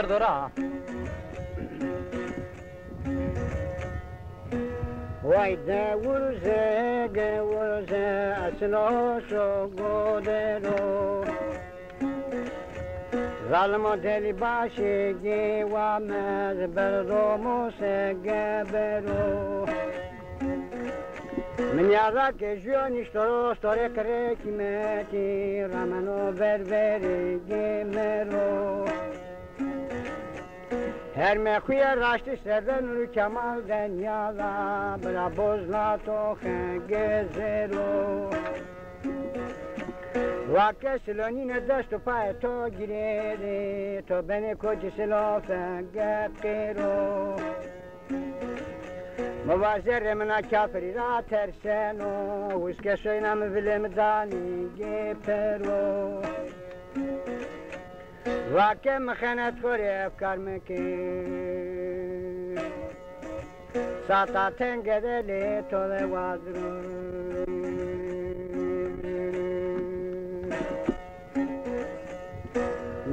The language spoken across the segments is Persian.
دورا وای دورزه اصلا شو گودرو ظالم دلی باشه گی و مز بردو موسه برو من یارا که جونیش تو ستاره کره کیمتی رامنو بربری گی مرو هر مخوی راشتی سردن رو کمال دنیالا برا بزنا تو خنگ زیرو واقع سلونین دست و پای تو گیری تو بینی کجی سلو فنگ قیرو موازر منا کافری را ترسنو وشک شوینم بلیم دانی گی پرو واقع مخنت خوری افکار مکی ساتا تنگ دلی تو وادرو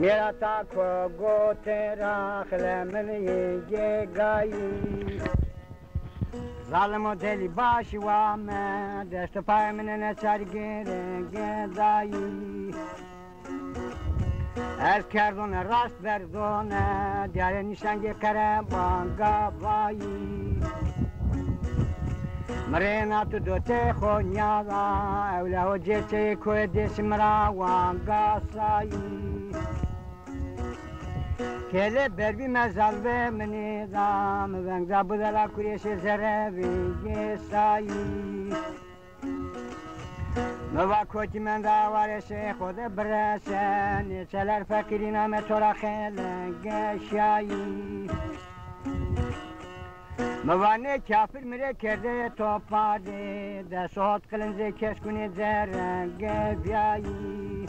میرا تاکو گو تیرا خلمنی گی گایی ظالم و دلی باشی و آمد دست پای من نچار گیره گدایی از کردون راست بردونه دیاره نشنگی کره بانگا بایی مرينا تدوتي خونيالا اولا وجيتي كوديس مرا وانقا صاي كله بربي مزال بمني دام بنجا بدلا كريش زربي صاي نوا كوتي من داوارش خود برسن چلر فقيرينا متورا خيل شاي موانع کافر میره کرده توپاده دست هات قلنزه کش کنی زرنگ بیایی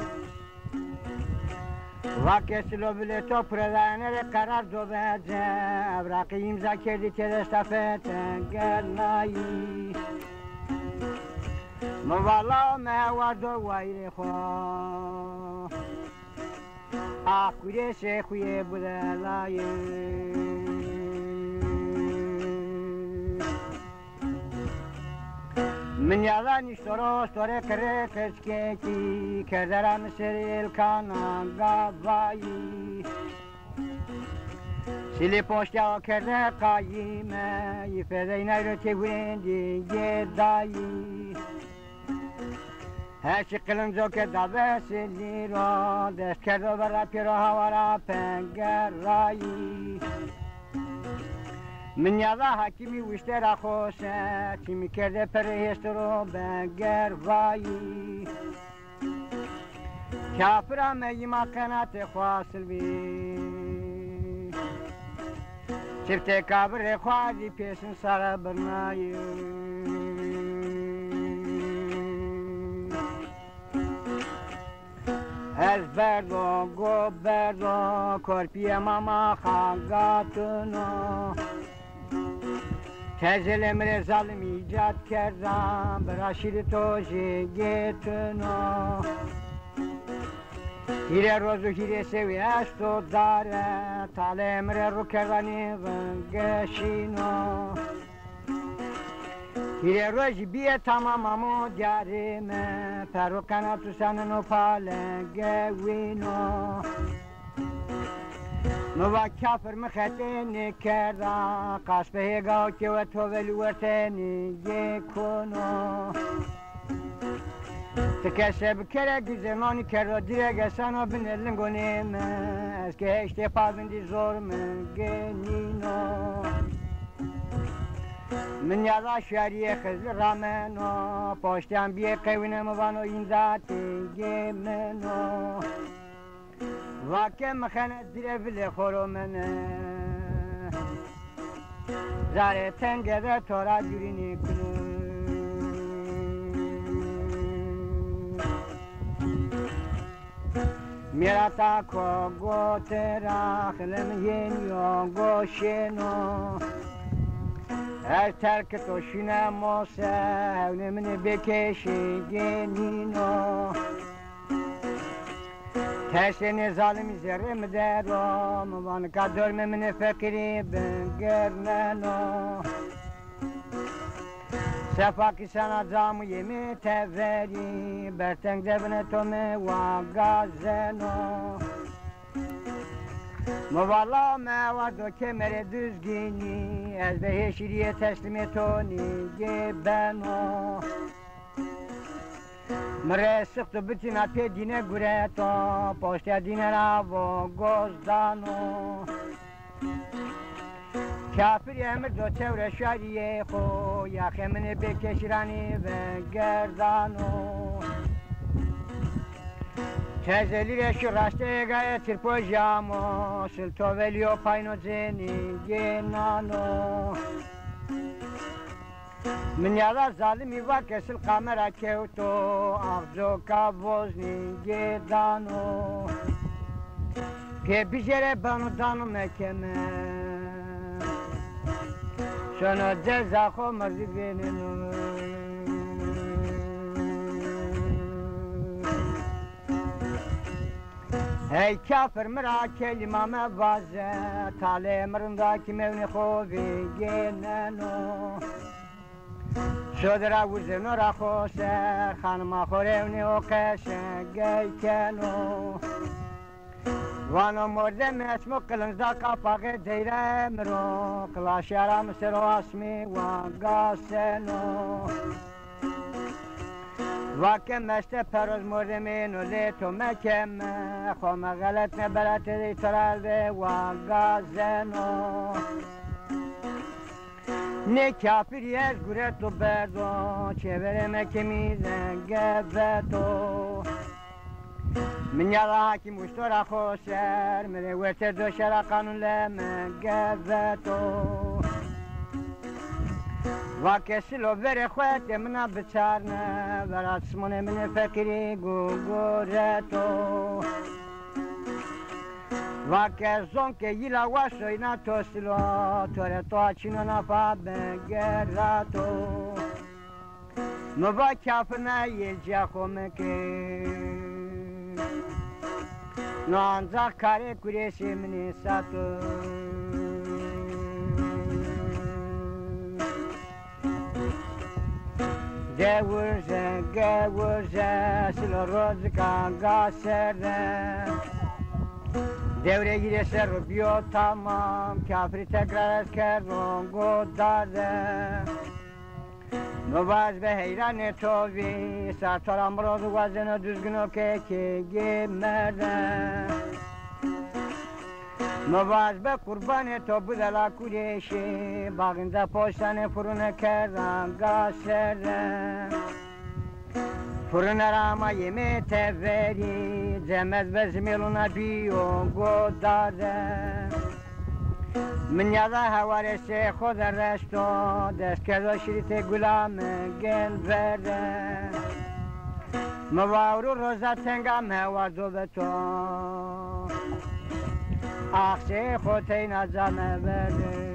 واقع سلو بله تو پردانه قرار دو بجه ابراقی امزا کردی که دستافت گرنایی موالا موارد و وایره خواه آخوری شیخوی بوده لایی من یادانیش ستاره کره کشکی که درم سریل کانان گاوایی سیلی پشتی ها کرده قایمه یفده نیرو تیویندی گدایی هرچی قلنزو که دابه سیلی رو دست کرده برا پیرو هوا پنگر رایی من یادا حکیمی وشته را خوشه چی میکرده پرهیست رو بگر وایی کافرم ایما قنات خواصل بی چفته کابر خوادی پیشن سر برنایی از بردو گو بردو کرپی ماما خانگاتونو تزل امر ظالم ایجاد کردم برا شیر تو جگتونو هیره روزو هیره سوی است و داره تال امر رو کردنی ونگشینو هیره روزی بیه تماممو دیارمه پرو کناتو سننو پالنگه وینو موا کافر مختنی کردم قصبه هگاو که و تو ولورتنی کنو تکسب کرد زمانی کرد دیگه گسانو بنلنگونیم از که هشته پابندی زور من گنینو من یادا شهری خزل رامنو پاشتم بیه قوینم وانو این ذاتی گمنو واقع مخنه دیره بله خورو منه زاره تنگه ده تورا جورینی کنو میرا تا کو گو ترا خلم ین گو شنو هر ترک تو شینه موسه اونه من بکشی گنینو Tersine zalim zerrim derom Van kadar memne fekri ben gerneno Sefaki sana camı yemi teveri Berten devne tome wa gazeno Muvala mevado kemere düzgini Ez be heşiriye teslim et oni gebeno Mre sıktı bütün apye dine gureto Poşte dine ravo gozdano Kafir emir do tevre şariye ho Yakemini bekeşirani ve gerdano Tezeli reşi raşte gayet tirpojamo Sılto velio payno zeni genano Min yada zalimi var kesil kamera kevto Avzo kavozni gedano Ke bijere banu danu mekeme Şunu ceza ho mırzi venenu Ey kafir mira kelimame vaze Tale mırındaki mevni khovi geneno Şodra vuzeno ra khoser Khanma khorevni o qeshe geykeno Vano mordem esmo kılınızda kapağı deyremro Kılaş yaram sero asmi vagaseno Vakem meste peroz mordemin o leto mekeme Khome galet ne belet edi taralde vagazeno Ne kafir yez gureto berdo Çevere mekemize gebeto Min yada hakim uçtora khoser Mere verte doşera kanun leme gebeto Vakesilo vere khwete mna biçarne Verat smone mine fekiri gugureto Vakezon ke yila washo ina tosilo Tore to açino na fa begerato Nova kafna yelca khomeke No ancak kare kureşimini satı Devurze gevurze silo rozka gasere Devre girese rubiyo tamam Kafiri tekrar esker rongo darde Nubaz ve heyran tovi Sartoran brozu vazını düzgün o keki gemerde Nubaz be kurban to bu dela kureşi Bağında poştane fırına kerran gasere Fırına rama yeme teveri Cemez ve zmeluna biyo godare Min yada havarese خود رشتو دست کردو شریط گلام گل بره مواورو روزا تنگم هوازو به تو اخشه خود این ازمه بره